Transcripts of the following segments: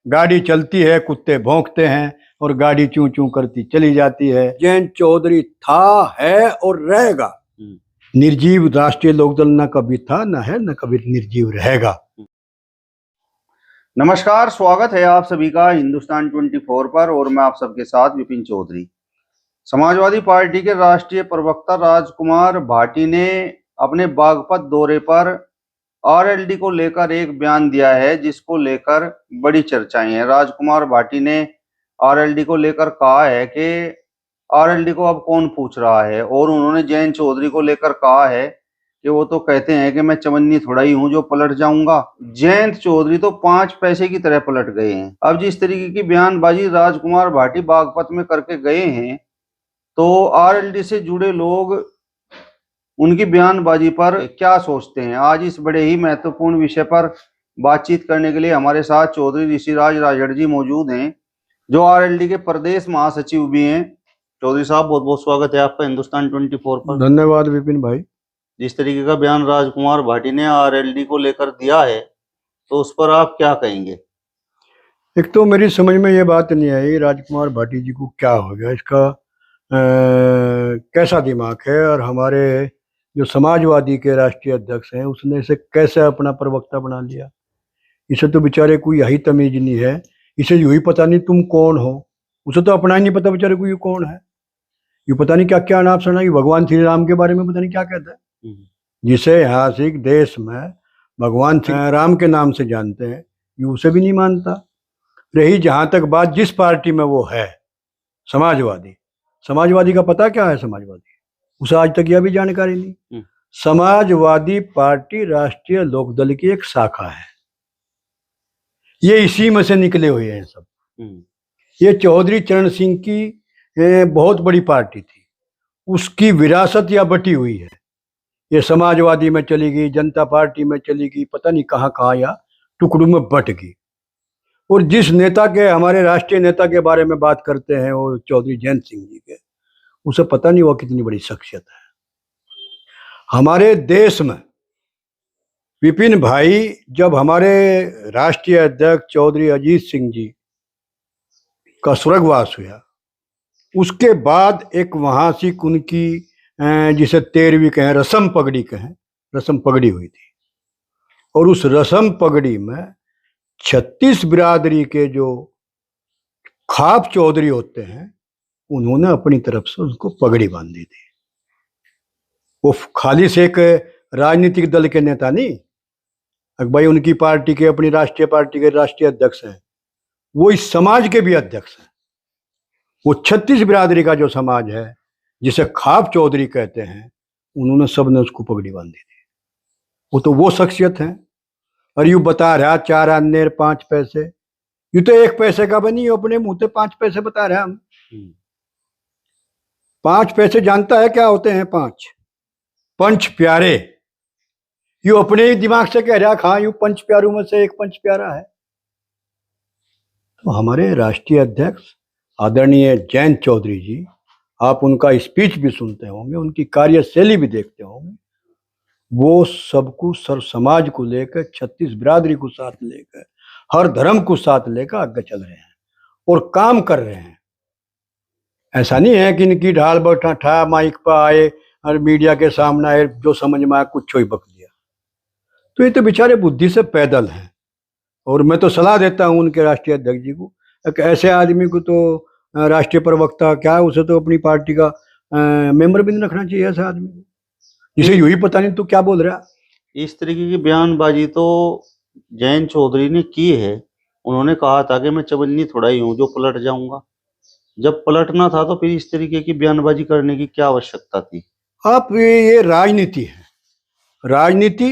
गाड़ी चलती है, कुत्ते भौंकते हैं और गाड़ी चूं चूं करती चली जाती है। जयंत चौधरी था, है और रहेगा। निर्जीव राष्ट्रीय लोकदल न कभी था, न है, न कभी निर्जीव रहेगा। नमस्कार, स्वागत है आप सभी का हिंदुस्तान 24 पर और मैं आप सबके साथ विपिन चौधरी। समाजवादी पार्टी के राष्ट्रीय प्रवक्ता राजकुमार भाटी ने अपने बागपत दौरे पर आरएलडी को लेकर एक बयान दिया है, जिसको लेकर बड़ी चर्चाएं हैं। राजकुमार भाटी ने आरएलडी को लेकर कहा है कि आरएलडी को अब कौन पूछ रहा है, और उन्होंने जयंत चौधरी को लेकर कहा है कि वो तो कहते हैं कि मैं चवन्नी थोड़ा ही हूं जो पलट जाऊंगा। जयंत चौधरी तो 5 पैसे की तरह पलट गए हैं। अब जिस तरीके की बयानबाजी राजकुमार भाटी बागपत में करके गए हैं, तो आरएलडी से जुड़े लोग उनकी बयानबाजी पर क्या सोचते हैं, आज इस बड़े ही महत्वपूर्ण विषय पर बातचीत करने के लिए हमारे साथ चौधरी ऋषिराज राजड़ जी मौजूद हैं, जो आरएलडी के प्रदेश महासचिव भी हैं। चौधरी साहब, बहुत बहुत स्वागत है आपका हिंदुस्तान 24 पर। धन्यवाद विपिन भाई। जिस तरीके का बयान राजकुमार भाटी ने आरएलडी को लेकर दिया है, तो उस पर आप क्या कहेंगे? एक तो मेरी समझ में ये बात नहीं आई राजकुमार भाटी जी को क्या हो गया, इसका कैसा दिमाग है, और हमारे जो समाजवादी के राष्ट्रीय अध्यक्ष हैं उसने इसे कैसे अपना प्रवक्ता बना लिया। इसे तो बेचारे कोई यही तमीज नहीं है, इसे यूं ही पता नहीं तुम कौन हो। उसे तो अपना ही नहीं पता बेचारे को ये कौन है। ये पता नहीं क्या क्या नाम सुना, भगवान श्री राम के बारे में पता नहीं क्या कहता है, जिसे ऐतिहासिक देश में भगवान श्री राम के नाम से जानते हैं, ये उसे भी नहीं मानता। रही जहां तक बात जिस पार्टी में वो है, समाजवादी का पता क्या है? समाजवादी उसे आज तक यह भी जानकारी नहीं। समाजवादी पार्टी राष्ट्रीय लोकदल की एक शाखा है, ये इसी में से निकले हुए हैं सब। ये चौधरी चरण सिंह की बहुत बड़ी पार्टी थी, उसकी विरासत या बटी हुई है। ये समाजवादी में चली गई, जनता पार्टी में चली गई, पता नहीं कहाँ कहाँ या टुकड़ों में बट गई। और जिस नेता के, हमारे राष्ट्रीय नेता के बारे में बात करते हैं, वो चौधरी जयंत सिंह जी के, उसे पता नहीं वो कितनी बड़ी शख्सियत है हमारे देश में। विपिन भाई, जब हमारे राष्ट्रीय अध्यक्ष चौधरी अजीत सिंह जी का स्वर्गवास हुआ, उसके बाद एक वहां से उनकी जिसे 13वीं कहें, रस्म पगड़ी कहें, रस्म पगड़ी हुई थी। और उस रस्म पगड़ी में 36 बिरादरी के जो खाप चौधरी होते हैं, उन्होंने अपनी तरफ से उनको पगड़ी बांधी थी। वो खाली से एक राजनीतिक दल के नेता नहीं, भाई उनकी पार्टी के, अपनी राष्ट्रीय पार्टी के राष्ट्रीय अध्यक्ष हैं, वो इस समाज के भी अध्यक्ष हैं। वो 36 बिरादरी का जो समाज है, जिसे खाप चौधरी कहते हैं, उन्होंने सबने उसको पगड़ी बांधी थी। वो तो वो शख्सियत है। और यूं बता रहा 4 आने 5 पैसे, यूं तो 1 पैसे का बनी, अपने मुंह से 5 पैसे बता रहे हम। 5 पैसे जानता है क्या होते हैं? 5 पंच प्यारे, यूं अपने ही दिमाग से कह रहा, हाँ यूं 5 प्यारों में से एक पंच प्यारा है। तो हमारे राष्ट्रीय अध्यक्ष आदरणीय जयंत चौधरी जी, आप उनका स्पीच भी सुनते होंगे, उनकी कार्यशैली भी देखते होंगे। वो सबको, सर समाज को लेकर, 36 बिरादरी को साथ लेकर, हर धर्म को साथ लेकर आगे चल रहे हैं और काम कर रहे हैं। ऐसा नहीं है कि इनकी ढाल बैठा ठा माइक पर आए और मीडिया के सामने आए, जो समझ में आया कुछ ही बक दिया। तो ये तो बेचारे बुद्धि से पैदल हैं। और मैं तो सलाह देता हूँ उनके राष्ट्रीय अध्यक्ष जी को, एक ऐसे आदमी को तो राष्ट्रीय प्रवक्ता क्या है, उसे तो अपनी पार्टी का मेंबर भी नहीं रखना चाहिए ऐसा आदमी को, जिसे यूं ही पता नहीं तो क्या बोल रहा। इस तरीके की बयानबाजी तो जयंत चौधरी ने की है। उन्होंने कहा था कि मैं चवन्नी थोड़ा ही हूं जो पलट जाऊंगा। जब पलटना था तो फिर इस तरीके की बयानबाजी करने की क्या आवश्यकता थी? आप ये राजनीति है, राजनीति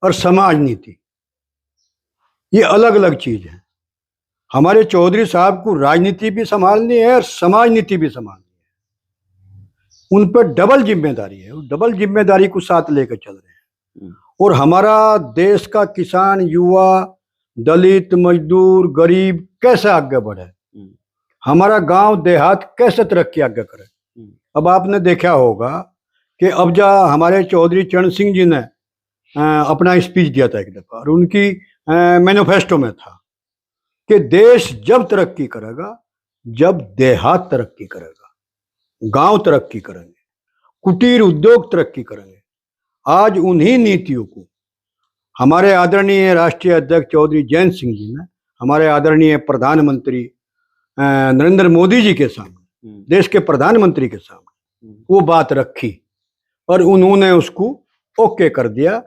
और समाज नीति ये अलग अलग चीज है। हमारे चौधरी साहब को राजनीति भी संभालनी है और समाज नीति भी संभालनी है। उन पर डबल जिम्मेदारी है, डबल जिम्मेदारी को साथ लेकर चल रहे हैं। और हमारा देश का किसान, युवा, दलित, मजदूर, गरीब कैसे आगे बढ़े, हमारा गांव देहात कैसे तरक्की आगे करे। अब आपने देखा होगा कि अब जा हमारे चौधरी चरण सिंह जी ने अपना स्पीच दिया था एक दफा, और उनकी मैनिफेस्टो में था कि देश जब तरक्की करेगा जब देहात तरक्की करेगा, गांव तरक्की करेंगे, कुटीर उद्योग तरक्की करेंगे। आज उन्हीं नीतियों को हमारे आदरणीय राष्ट्रीय अध्यक्ष चौधरी जयंत सिंह जी ने हमारे आदरणीय प्रधानमंत्री नरेंद्र मोदी जी के सामने, देश के प्रधानमंत्री के सामने वो बात रखी और उन्होंने उसको ओके कर दिया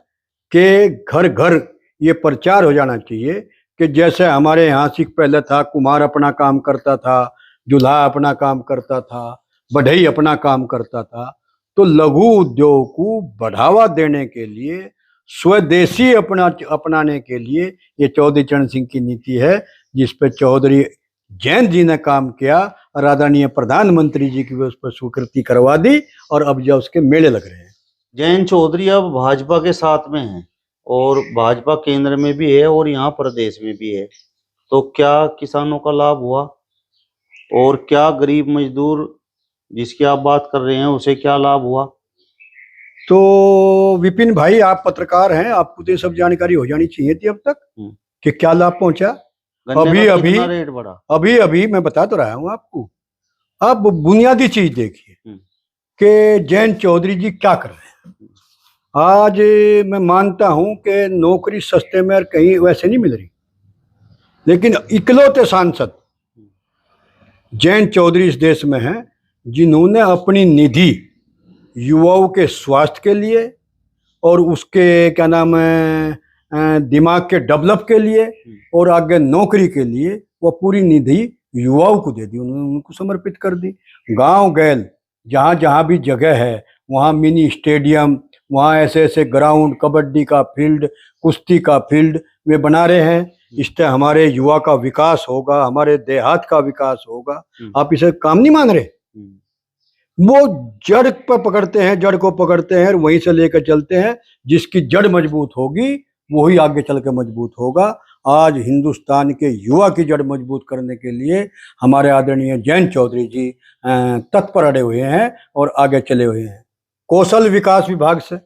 कि घर घर ये प्रचार हो जाना चाहिए कि जैसे हमारे यहाँ से पहले था, कुम्हार अपना काम करता था, जुल्हा अपना काम करता था, बढ़ई अपना काम करता था, तो लघु उद्योग को बढ़ावा देने के लिए, स्वदेशी अपनाने के लिए ये चौधरी चरण सिंह की नीति है, जिस पे चौधरी जयंत जी ने काम किया और आदरणीय प्रधानमंत्री जी की उस पर स्वीकृति करवा दी और अब जो उसके मेले लग रहे हैं। जयंत चौधरी अब भाजपा के साथ में हैं और भाजपा केंद्र में भी है और यहाँ प्रदेश में भी है, तो क्या किसानों का लाभ हुआ और क्या गरीब मजदूर जिसकी आप बात कर रहे हैं उसे क्या लाभ हुआ? तो विपिन भाई, आप पत्रकार हैं, आपको तो ये सब जानकारी हो जानी चाहिए थी अब तक कि क्या लाभ पहुंचा। अभी मैं बता तो रहा हूं आपको। अब बुनियादी चीज देखिए कि जयंत चौधरी जी क्या कर रहे हैं। आज मैं मानता हूं कि नौकरी सस्ते में और कहीं वैसे नहीं मिल रही, लेकिन इकलौते सांसद जयंत चौधरी इस देश में हैं जिन्होंने अपनी निधि युवाओं के स्वास्थ्य के लिए और उसके क्या नाम है दिमाग के डेवलप के लिए और आगे नौकरी के लिए वो पूरी निधि युवाओं को दे दी, उन्होंने उनको समर्पित कर दी। गांव गैल जहाँ जहाँ भी जगह है वहाँ मिनी स्टेडियम, वहाँ ऐसे ऐसे ग्राउंड, कबड्डी का फील्ड, कुश्ती का फील्ड वे बना रहे हैं। इससे हमारे युवा का विकास होगा, हमारे देहात का विकास होगा। आप इसे काम नहीं मान रहे? वो जड़ पर पकड़ते हैं, जड़ को पकड़ते हैं, वहीं से लेकर चलते हैं। जिसकी जड़ मजबूत होगी वही आगे चल के मजबूत होगा। आज हिंदुस्तान के युवा की जड़ मजबूत करने के लिए हमारे आदरणीय जयंत चौधरी जी तत्पर अड़े हुए हैं और आगे चले हुए हैं। कौशल विकास विभाग से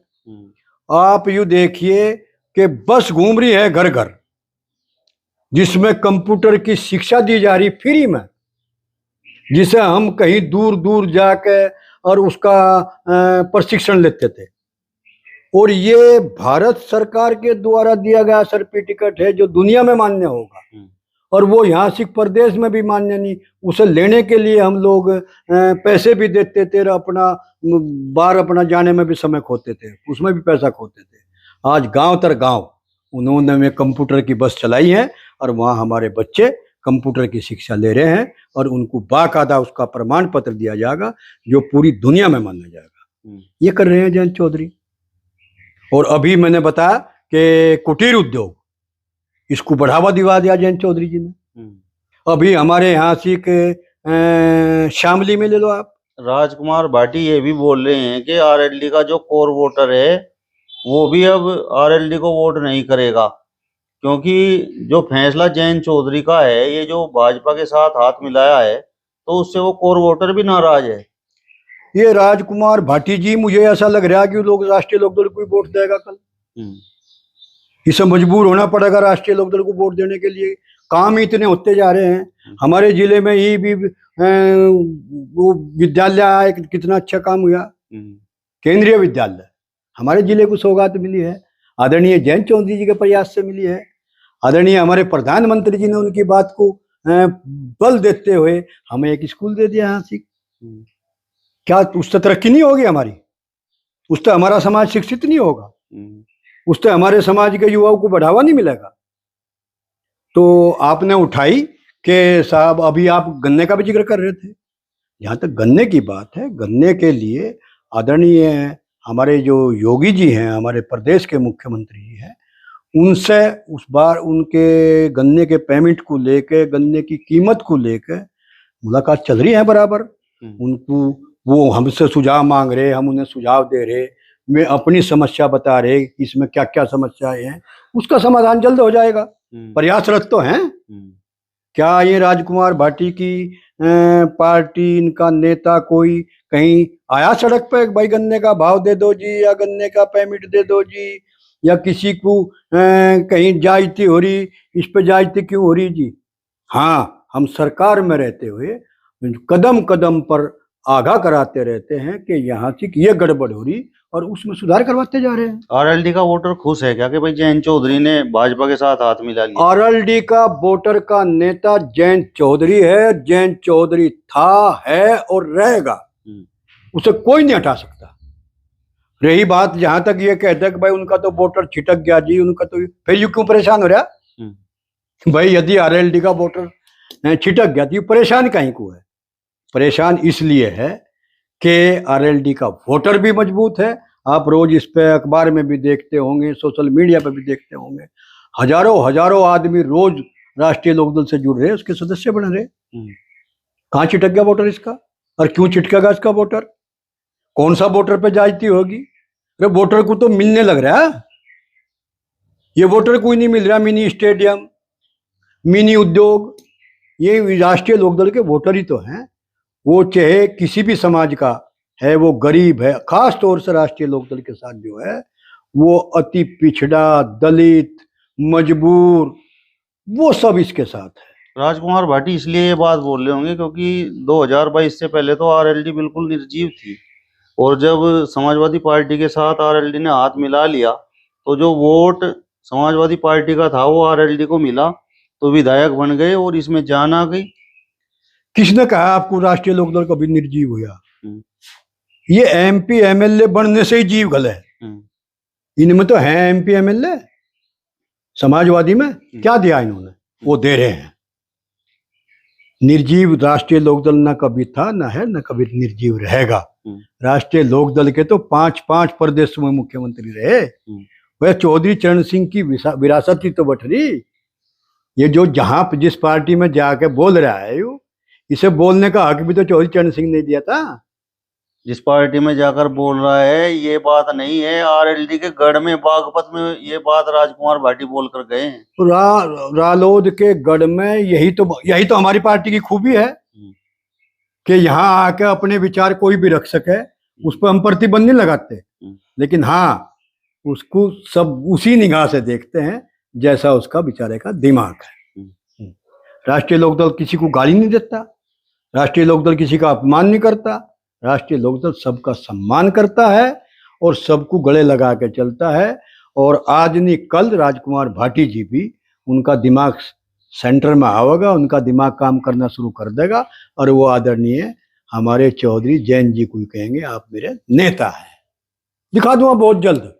आप यूं देखिए कि बस घूम रही है घर घर, जिसमें कंप्यूटर की शिक्षा दी जा रही फ्री में, जिसे हम कहीं दूर दूर जाके और उसका प्रशिक्षण लेते थे। और ये भारत सरकार के द्वारा दिया गया सर्टिफिकेट है जो दुनिया में मान्य होगा, और वो यहाँ से प्रदेश में भी मान्य नहीं। उसे लेने के लिए हम लोग पैसे भी देते थे, अपना बाहर अपना जाने में भी समय खोते थे, उसमें भी पैसा खोते थे। आज गांव तर गांव उन्होंने में कंप्यूटर की बस चलाई है और वहाँ हमारे बच्चे कंप्यूटर की शिक्षा ले रहे हैं और उनको बाकायदा उसका प्रमाण पत्र दिया जाएगा जो पूरी दुनिया में माना जाएगा। ये कर रहे हैं जयंत चौधरी। और अभी मैंने बताया कि कुटीर उद्योग, इसको बढ़ावा दिवा दिया जयंत चौधरी जी ने। अभी हमारे यहाँ से शामली में ले लो आप, राजकुमार भाटी ये भी बोल रहे हैं कि आरएलडी का जो कोर वोटर है वो भी अब आरएलडी को वोट नहीं करेगा, क्योंकि जो फैसला जयंत चौधरी का है, ये जो भाजपा के साथ हाथ मिलाया है, तो उससे वो कोर वोटर भी नाराज है। ये राजकुमार भाटी जी, मुझे ऐसा लग रहा है कि लोग राष्ट्रीय लोकदल को वोट देगा कल। इसे मजबूर होना पड़ेगा राष्ट्रीय लोकदल को वोट देने के लिए। काम ही इतने होते जा रहे हैं। हमारे जिले में ही भी वो विद्यालय कितना अच्छा काम हुआ, केंद्रीय विद्यालय हमारे जिले को सौगात मिली है, आदरणीय जयंत चौधरी जी के प्रयास से मिली है। आदरणीय हमारे प्रधानमंत्री जी ने उनकी बात को बल देते हुए हमें एक स्कूल दे दिया यहाँ से। क्या उससे तरक्की नहीं होगी हमारी? उससे हमारा समाज शिक्षित नहीं होगा? उससे हमारे समाज के युवाओं को बढ़ावा नहीं मिलेगा? तो आपने उठाई कि साहब अभी आप गन्ने का भी जिक्र कर रहे थे। जहाँ तक गन्ने की बात है, गन्ने के लिए आदरणीय हमारे जो योगी जी हैं, हमारे प्रदेश के मुख्यमंत्री जी हैं, उनसे उस बार उनके गन्ने के पेमेंट को लेके, गन्ने की कीमत को लेके मुलाकात चल रही है बराबर। उनको वो हमसे सुझाव मांग रहे, हम उन्हें सुझाव दे रहे, वे अपनी समस्या बता रहे कि इसमें क्या क्या समस्याएं हैं, उसका समाधान जल्द हो जाएगा। प्रयासरत तो हैं। क्या ये राजकुमार भाटी की पार्टी, इनका नेता कोई कहीं आया सड़क पे भाई गन्ने का भाव दे दो जी, या गन्ने का पेमेंट दे दो जी, या किसी को कहीं जायती हो रही, इस पे जायती क्यों हो रही जी? हाँ, हम सरकार में रहते हुए कदम कदम पर आगाह कराते रहते हैं कि यहाँ की ये गड़बड़ हो रही और उसमें सुधार करवाते जा रहे हैं। आरएलडी का वोटर खुश है क्या कि भाई जयंत चौधरी ने भाजपा के साथ हाथ मिला लिया? आरएलडी का वोटर का नेता जयंत चौधरी है। जयंत चौधरी था, है और रहेगा, उसे कोई नहीं हटा सकता। रही बात जहां तक ये कहते हैं कि भाई उनका तो वोटर छिटक गया जी, उनका तो फिर यू क्यों परेशान हो रहा? भाई यदि आरएलडी का वोटर छिटक गया तो ये परेशान कहीं को है? परेशान इसलिए है कि आरएलडी का वोटर भी मजबूत है। आप रोज इस पे अखबार में भी देखते होंगे, सोशल मीडिया पे भी देखते होंगे, हजारों हजारों आदमी रोज राष्ट्रीय लोकदल से जुड़ रहे, उसके सदस्य बन रहे। कहाँ छिटक गया वोटर इसका? और क्यों छिटकेगा इसका वोटर? कौन सा वोटर पे जाती होगी? अरे वोटर को तो मिलने लग रहा है। ये वोटर को ही नहीं मिल रहा। मिनी स्टेडियम, मिनी उद्योग, ये राष्ट्रीय लोकदल के वोटर ही तो हैं। वो चाहे किसी भी समाज का है, वो गरीब है, खास तौर से राष्ट्रीय लोकदल के साथ जो है वो अति पिछड़ा, दलित, मजबूर, वो सब इसके साथ है। राजकुमार भाटी इसलिए ये बात बोल रहे होंगे क्योंकि 2022 से पहले तो आरएलडी बिल्कुल निर्जीव थी, और जब समाजवादी पार्टी के साथ आरएलडी ने हाथ मिला लिया तो जो वोट समाजवादी पार्टी का था वो आरएलडी को मिला, तो विधायक बन गए और इसमें जान आ गई। किसने कहा आपको राष्ट्रीय लोकदल कभी निर्जीव हुआ? ये एमपी एमएलए बनने से ही जीव गल है। इनमें तो है एमपी एमएलए। समाजवादी में क्या दिया इन्होंने? वो दे रहे हैं। निर्जीव राष्ट्रीय लोकदल ना कभी था, ना है, ना कभी निर्जीव रहेगा। राष्ट्रीय लोकदल के तो 5 प्रदेशों में मुख्यमंत्री रहे। वह चौधरी चरण सिंह की विरासत ही तो बट रही। ये जो जहां जिस पार्टी में जाके बोल रहा है, इसे बोलने का हक भी तो चौधरी चरण सिंह ने दिया था। जिस पार्टी में जाकर बोल रहा है ये बात नहीं है, आरएलडी के गढ़ में बागपत में ये बात राजकुमार भाटी बोल कर गए हैं। तो रालोद के गढ़ में यही तो हमारी पार्टी की खूबी है कि यहाँ आके अपने विचार कोई भी रख सके, उस पर हम प्रतिबंध नहीं लगाते। लेकिन हाँ, उसको सब उसी निगाह से देखते हैं जैसा उसका बेचारे का दिमाग है। राष्ट्रीय लोकदल किसी को गाली नहीं देता, राष्ट्रीय लोकदल किसी का अपमान नहीं करता, राष्ट्रीय लोकदल सबका सम्मान करता है और सबको गले लगा के चलता है। और आज नहीं कल राजकुमार भाटी जी भी, उनका दिमाग सेंटर में आवेगा, उनका दिमाग काम करना शुरू कर देगा और वो आदरणीय हमारे चौधरी जैन जी को कहेंगे आप मेरे नेता हैं। दिखा दूंगा बहुत जल्द,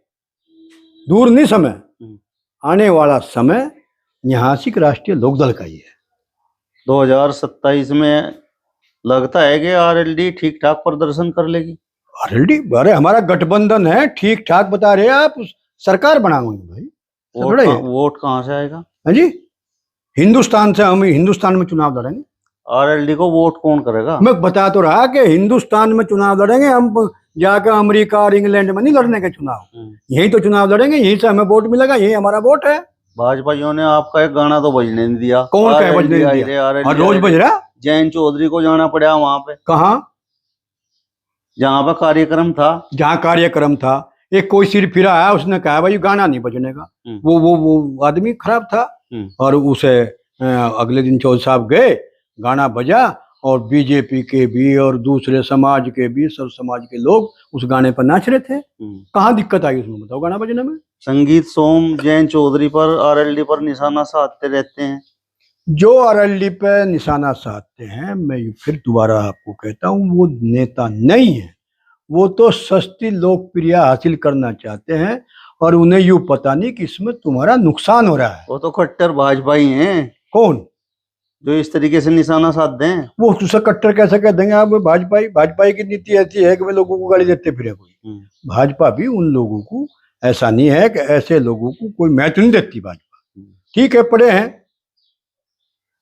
दूर नहीं समय, आने वाला समय यहाँ से राष्ट्रीय लोकदल का ही है। 2027 में लगता है कि आरएलडी ठीक ठाक प्रदर्शन कर लेगी। आरएलडी, अरे हमारा गठबंधन है, ठीक ठाक बता रहे हैं आप। सरकार बनाओगे भाई। वोट कहाँ से आएगा? हाँ जी, हिंदुस्तान से। हम हिंदुस्तान में चुनाव लड़ेंगे। आरएलडी को वोट कौन करेगा? मैं बता तो रहा कि हिंदुस्तान में चुनाव लड़ेंगे हम। जाकर अमेरिका और इंग्लैंड में नहीं लड़ने के चुनाव, यही तो चुनाव लड़ेंगे, यहीं से हमें वोट मिलेगा, यही हमारा वोट है। भाजपाइयों ने आपका एक गाना तो बजने नहीं दिया। कौन का बजने नहीं दिया? और रोज बज रहा। जयंत चौधरी को जाना पड़ा वहां पे। कहाँ? जहां पर कार्यक्रम था। जहाँ कार्यक्रम था, एक कोई सिर फिरा है, उसने कहा भाई गाना नहीं बजने का। वो आदमी खराब था और उसे अगले दिन चौधरी साहब गए, गाना बजा और बीजेपी के भी और दूसरे समाज के भी, सब समाज के लोग उस गाने पर नाच रहे थे। कहाँ दिक्कत आई उसमें बताओ गाना बजने में? संगीत सोम जयंत चौधरी पर आरएलडी पर निशाना साधते रहते हैं। जो आरएलडी पे निशाना साधते हैं, मैं फिर दोबारा आपको कहता हूँ, वो नेता नहीं है। वो तो सस्ती लोकप्रियता हासिल करना चाहते हैं और उन्हें यूं पता नहीं कि इसमें तुम्हारा नुकसान हो रहा है। वो तो कट्टर भाजपाई हैं। कौन? जो इस तरीके से निशाना साधते हैं। वो उसे कट्टर कैसे कह देंगे आप? भाजपाई की नीति ऐसी है कि वे लोगों को गाली देते फिरे। कोई भाजपा भी उन लोगों को, ऐसा नहीं है कि ऐसे लोगों को कोई महत्व नहीं देती भाजपा। ठीक है, पढ़े हैं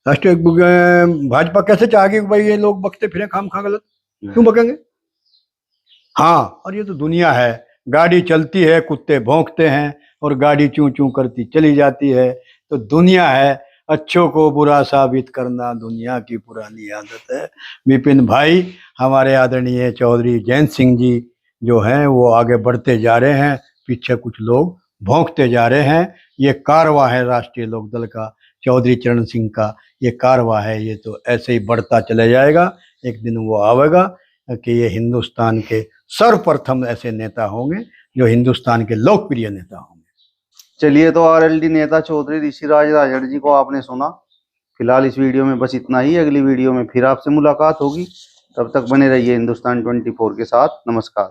राष्ट्रीय भाजपा कैसे चाहेगी भाई ये लोग बकते फिरे खाम खा गलत? क्यों बकेंगे? हाँ, और ये तो दुनिया है, गाड़ी चलती है, कुत्ते भौंकते हैं और गाड़ी चूं चूं करती चली जाती है। तो दुनिया है, अच्छों को बुरा साबित करना दुनिया की पुरानी आदत है। विपिन भाई, हमारे आदरणीय चौधरी जयंत सिंह जी जो हैं वो आगे बढ़ते जा रहे हैं, पीछे कुछ लोग भौंकते जा रहे हैं। ये कारवा है राष्ट्रीय लोकदल का, चौधरी चरण सिंह का ये कारवा है, ये तो ऐसे ही बढ़ता चला जाएगा। एक दिन वो आवेगा कि ये हिंदुस्तान के सर्वप्रथम ऐसे नेता होंगे जो हिंदुस्तान के लोकप्रिय नेता होंगे। चलिए, तो आरएलडी नेता चौधरी ऋषिराज राजड़ जी को आपने सुना। फिलहाल इस वीडियो में बस इतना ही। अगली वीडियो में फिर आपसे मुलाकात होगी। तब तक बने रहिए हिंदुस्तान 24 के साथ। नमस्कार।